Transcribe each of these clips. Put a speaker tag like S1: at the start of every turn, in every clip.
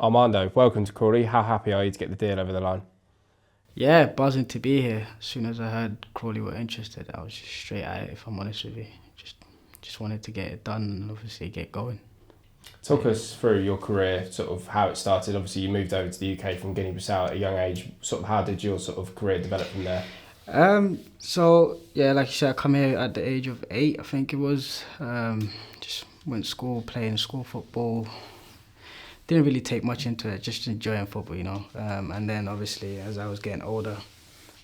S1: Armando, welcome to Crawley. How happy are you to get the deal over the line?
S2: Yeah, buzzing to be here. As soon as I heard Crawley were interested, I was just straight at it, if I'm honest with you. Just wanted to get it done and obviously get going.
S1: Talk us through your career, sort of how it started. Obviously, you moved over to the UK from Guinea-Bissau at a young age. Sort of how did your sort of career develop from there?
S2: Like you said, I come here at the age of 8, I think it was. Just went to school, playing school football. Didn't really take much into it, just enjoying football. And then obviously as I was getting older,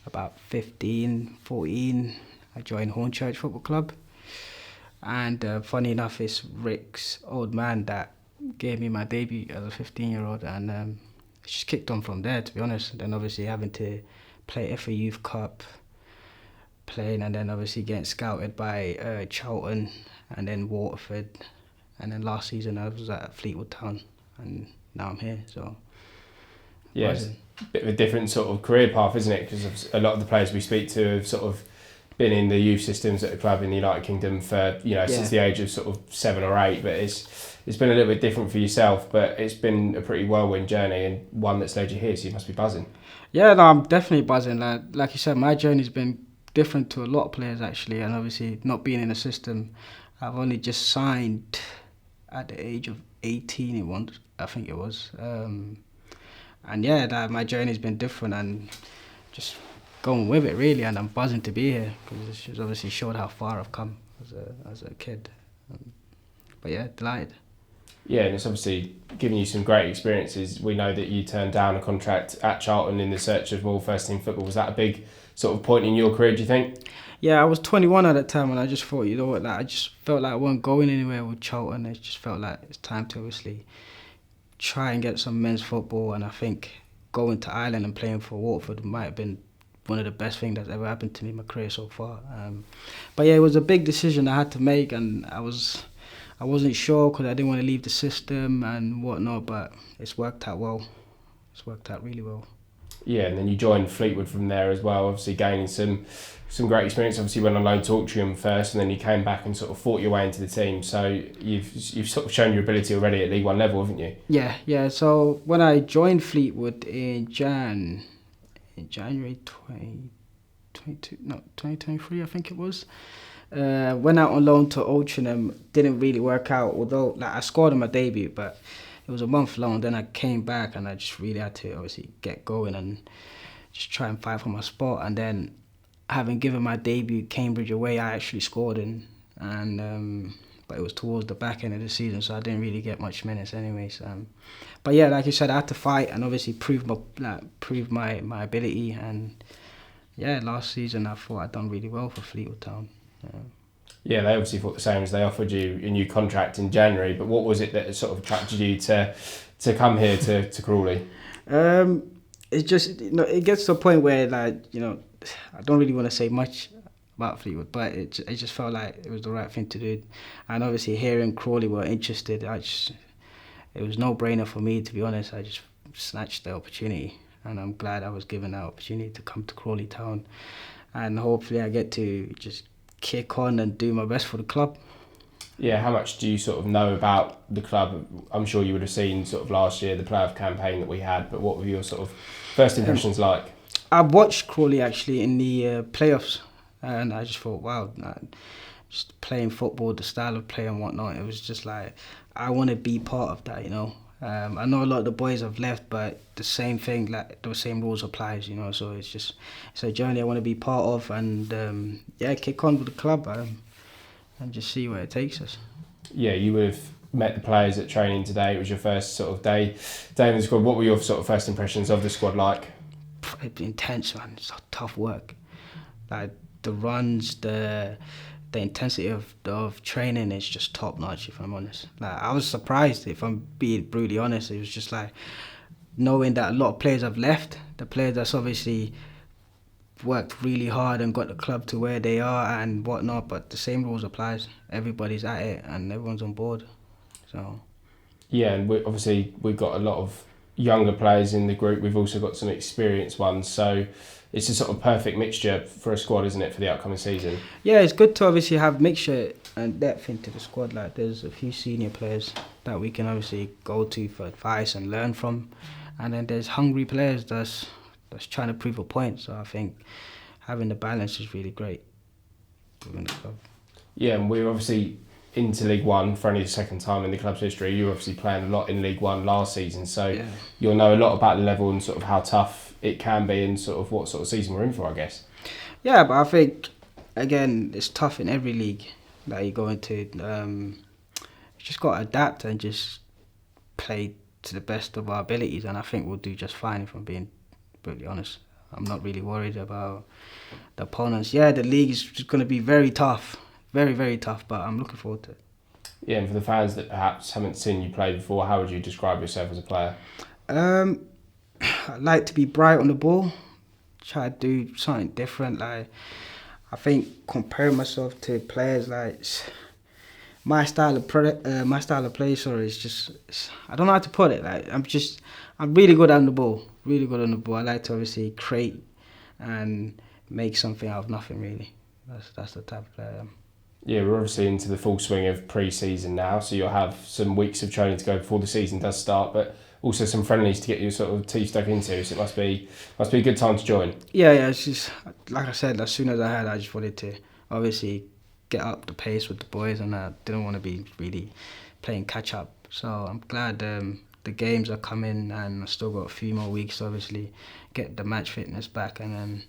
S2: about 15, 14, I joined Hornchurch Football Club. And funny enough, it's Rick's old man that gave me my debut as a 15-year-old, and it just kicked on from there, to be honest. And then obviously having to play FA Youth Cup, playing, and then obviously getting scouted by Charlton, and then Waterford, and then last season I was at Fleetwood Town, and now I'm here. So
S1: yeah, it's a bit of a different sort of career path, isn't it? Because a lot of the players we speak to have sort of been in the youth systems at the club in the United Kingdom for since the age of sort of 7 or 8, but it's been a little bit different for yourself, but it's been a pretty whirlwind journey and one that's led you here, so you must be buzzing.
S2: Yeah, no, I'm definitely buzzing. Like you said, my journey's been different to a lot of players actually, and obviously not being in a system, I've only just signed at the age of 18. I think it was, and yeah, my journey's been different and just going with it really, and I'm buzzing to be here because it's just obviously showed how far I've come as a kid. But yeah, delighted.
S1: Yeah, and it's obviously given you some great experiences. We know that you turned down a contract at Charlton in the search of more first team football. Was that a big sort of point in your career, do you think?
S2: Yeah, I was 21 at that time, and I just thought, you know what, I just felt like I wasn't going anywhere with Charlton. It just felt like it's time to obviously try and get some men's football, and I think going to Ireland and playing for Waterford might have been one of the best things that's ever happened to me in my career so far. But yeah, it was a big decision I had to make, and I wasn't sure because I didn't want to leave the system and whatnot, but it's worked out well. It's worked out really well.
S1: Yeah, and then you joined Fleetwood from there as well, obviously gaining some great experience. Obviously went on loan to Altrincham first, and then you came back and sort of fought your way into the team. So you've sort of shown your ability already at League One level, haven't you?
S2: Yeah. So when I joined Fleetwood in January 2023, I think it was. Went out on loan to Altrincham, didn't really work out, although I scored in my debut, but it was a month long. Then I came back and I just really had to obviously get going and just try and fight for my spot. And then having given my debut Cambridge away, I actually scored but it was towards the back end of the season, so I didn't really get much minutes anyways. But yeah, like you said, I had to fight and obviously prove my ability. And yeah, last season I thought I'd done really well for Fleetwood Town.
S1: Yeah, they obviously thought the same as they offered you a new contract in January, but what was it that sort of attracted you to come here to Crawley?
S2: It's just, it gets to a point where I don't really want to say much about Fleetwood, but it just felt like it was the right thing to do. And obviously hearing Crawley were interested, it was no brainer for me, to be honest. I just snatched the opportunity, and I'm glad I was given that opportunity to come to Crawley Town, and hopefully I get to just kick on and do my best for the club.
S1: Yeah, how much do you sort of know about the club? I'm sure you would have seen sort of last year the playoff campaign that we had, but what were your sort of first impressions like?
S2: I watched Crawley actually in the playoffs, and I just thought, wow, just playing football, the style of play and whatnot, it was just like, I want to be part of that, I know a lot of the boys have left, but the same thing, like the same rules applies, so it's a journey I want to be part of, and kick on with the club and just see where it takes us.
S1: Yeah, you would have met the players at training today. It was your first sort of day in the squad. What were your sort of first impressions of the squad like?
S2: It's intense, man. It's tough work. Like the runs, the intensity of training is just top notch, if I'm honest. I was surprised, if I'm being brutally honest. It was just like knowing that a lot of players have left, the players that's obviously worked really hard and got the club to where they are and whatnot, but the same rules applies. Everybody's at it and everyone's on board. So
S1: yeah, and we've got a lot of younger players in the group. We've also got some experienced ones, so it's a sort of perfect mixture for a squad, isn't it, for the upcoming season?
S2: Yeah, it's good to obviously have mixture and depth into the squad. Like there's a few senior players that we can obviously go to for advice and learn from, and then there's hungry players that's trying to prove a point. So I think having the balance is really great within the club.
S1: Yeah, and we're obviously into League One for only the second time in the club's history. You were obviously playing a lot in League One last season, so you'll know a lot about the level and sort of how tough it can be and sort of what sort of season we're in for, I guess.
S2: Yeah, but I think, again, it's tough in every league that you go into. You just got to adapt and just play to the best of our abilities, and I think we'll do just fine, if I'm being brutally honest. I'm not really worried about the opponents. Yeah, the league is going to be very tough, very, very tough, but I'm looking forward to it.
S1: Yeah, and for the fans that perhaps haven't seen you play before, how would you describe yourself as a player?
S2: I like to be bright on the ball, try to do something different. Like, I think comparing myself to players, like my style of play, is just, I don't know how to put it. Like I'm really good on the ball, really good on the ball. I like to obviously create and make something out of nothing. Really, that's the type of player I am.
S1: Yeah, we're obviously into the full swing of pre-season now, so you'll have some weeks of training to go before the season does start, but also some friendlies to get your sort of teeth stuck into, so it must be a good time to join.
S2: Yeah, it's just, like I said, as soon as I just wanted to obviously get up the pace with the boys, and I didn't want to be really playing catch-up. So I'm glad the games are coming, and I still got a few more weeks to obviously get the match fitness back, and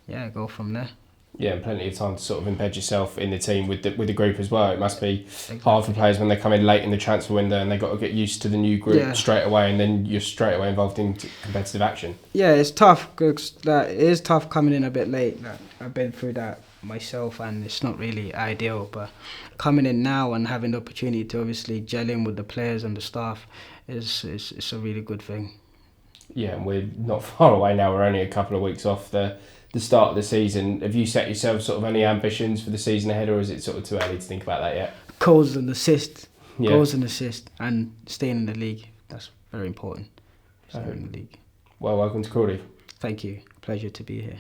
S2: then, go from there.
S1: Yeah, and plenty of time to sort of embed yourself in the team with the group as well. It must be hard for players when they come in late in the transfer window and they've got to get used to the new group straight away, and then you're straight away involved in competitive action. Yeah,
S2: it's tough, because it is tough coming in a bit late. I've been through that myself, and it's not really ideal, but coming in now and having the opportunity to obviously gel in with the players and the staff is a really good thing.
S1: Yeah, and we're not far away now. We're only a couple of weeks off the start of the season. Have you set yourself sort of any ambitions for the season ahead, or is it sort of too early to think about that yet?
S2: Goals and assists, and staying in the league. That's very important. Staying in the league.
S1: Well, welcome to Crawley.
S2: Thank you. Pleasure to be here.